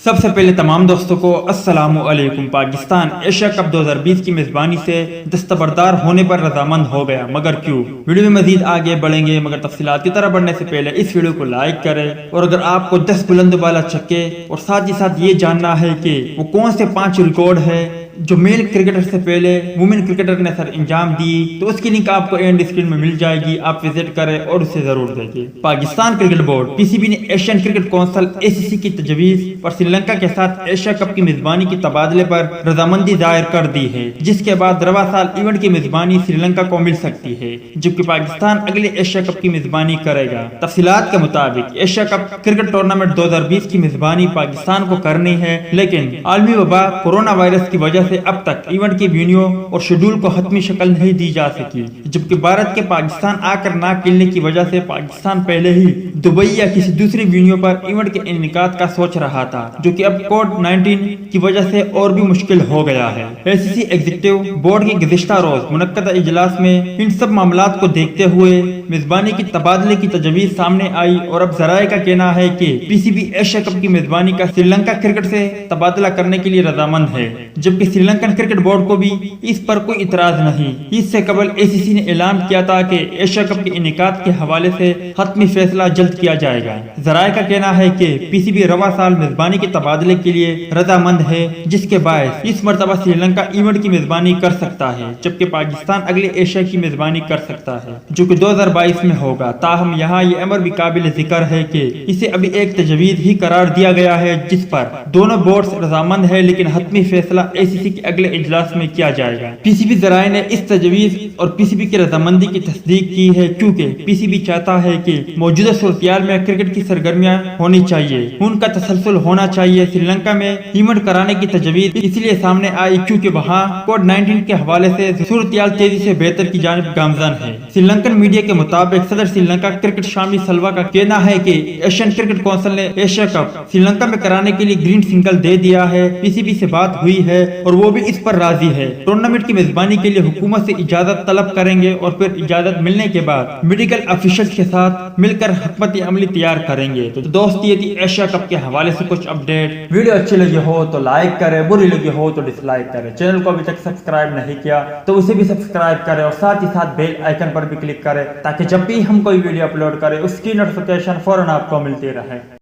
سب سے پہلے تمام دوستوں کو السلام علیکم۔ پاکستان ایشیا کپ 2020 کی میزبانی سے دستبردار ہونے پر رضامند ہو گیا، مگر کیوں؟ ویڈیو میں مزید آگے بڑھیں گے، مگر تفصیلات کی طرف بڑھنے سے پہلے اس ویڈیو کو لائک کریں، اور اگر آپ کو 10 بلند بالا چھکے اور ساتھ ہی ساتھ یہ جاننا ہے کہ وہ کون سے 5 ریکارڈ ہے جو میل کرکٹر سے پہلے وومن کرکٹر نے سر انجام دی، تو اس کی لنک آپ کو اینڈ اسکرین میں مل جائے گی، آپ وزٹ کریں اور اسے ضرور دیکھیں۔ پاکستان کرکٹ بورڈ پی سی بی نے ایشین کرکٹ کونسل ACC کی تجویز پر سری لنکا کے ساتھ ایشیا کپ کی میزبانی کے تبادلے پر رضامندی ظاہر کر دی ہے، جس کے بعد رواں سال ایونٹ کی میزبانی سری لنکا کو مل سکتی ہے، جبکہ پاکستان اگلے ایشیا کپ کی میزبانی کرے گا۔ تفصیلات کے مطابق ایشیا کپ کرکٹ ٹورنامنٹ 2020 کی میزبانی پاکستان کو کرنی ہے، لیکن عالمی وبا کورونا وائرس کی وجہ سے اب تک ایونٹ کی وینیو اور شیڈول کو حتمی شکل نہیں دی جا سکی، جبکہ بھارت کے پاکستان آ کر نہ کھلنے کی وجہ سے پاکستان پہلے ہی دبئی یا کسی دوسری وینیو پر ایونٹ کے انعقاد کا سوچ رہا تھا، جو کہ اب کووڈ-19 کی وجہ سے اور بھی مشکل ہو گیا ہے۔ ACC ایگزیکٹو بورڈ کے گزشتہ روز منعقدہ اجلاس میں ان سب معاملات کو دیکھتے ہوئے میزبانی کی تبادلے کی تجویز سامنے آئی، اور اب ذرائع کا کہنا ہے کہ PCB ایشیا کپ کی میزبانی کا سری لنکا کرکٹ سے تبادلہ کرنے کے لیے رضامند ہے، جبکہ سری لنکن کرکٹ بورڈ کو بھی اس پر کوئی اعتراض نہیں۔ اس سے قبل ACC نے اعلان کیا تھا کہ ایشیا کپ کے انعقاد کے حوالے سے حتمی فیصلہ جلد کیا جائے گا۔ ذرائع کا کہنا ہے کہ PCB رواں سال میزبانی کے تبادلے کے لیے رضامند ہے، جس کے باعث اس مرتبہ سری لنکا ایونٹ کی میزبانی کر سکتا ہے، جبکہ پاکستان اگلے ایشیا کی میزبانی کر سکتا ہے، جو کہ 2022 میں ہوگا۔ تاہم یہاں یہ امر بھی قابل ذکر ہے کہ اسے ابھی ایک تجویز ہی قرار دیا گیا ہے، جس پر دونوں بورڈز رضامند ہے، لیکن حتمی فیصلہ ACC کے اگلے اجلاس میں کیا جائے گا۔ PCB ذرائع نے اس تجویز اور PCB کی رضامندی کی تصدیق کی ہے، کیونکہ PCB چاہتا ہے کہ موجودہ صورتحال میں کرکٹ کی سرگرمیاں ہونی چاہیے، ان کا تسلسل ہونا چاہیے۔ سری لنکا میں ایونٹ کرانے کی تجویز اس لیے سامنے آئی کیونکہ وہاں کووڈ-19 کے حوالے سے صورتحال تیزی سے بہتر کی جانب گامزن ہے۔ سری لنکن میڈیا کے مطابق صدر سری لنکا کرکٹ شامی سلوا کا کہنا ہے کہ ایشین کرکٹ کونسل نے ایشیا کپ سری لنکا میں کرانے کے لیے گرین سگنل دے دیا ہے۔ PCB سے بات ہوئی ہے اور وہ بھی اس پر راضی ہے۔ ٹورنامنٹ کی میزبانی کے لیے حکومت سے اجازت طلب کریں گے، اور پھر اجازت ملنے کے بعد میڈیکل افیشلز کے ساتھ مل کر حکمت عملی تیار کریں گے۔ تو دوست یہ تھی ایشیا کپ کے حوالے سے کچھ اپڈیٹ۔ ویڈیو اچھی لگی ہو تو لائک کریں، بری لگی ہو تو ڈس لائک کریں۔ چینل کو ابھی تک سبسکرائب نہیں کیا تو اسے بھی سبسکرائب کریں، اور ساتھ ہی ساتھ بیل آئیکن پر بھی کلک کریں، تاکہ جب بھی ہم کوئی ویڈیو اپلوڈ کریں اس کی نوٹیفیکیشن فوراً آپ کو ملتی رہے۔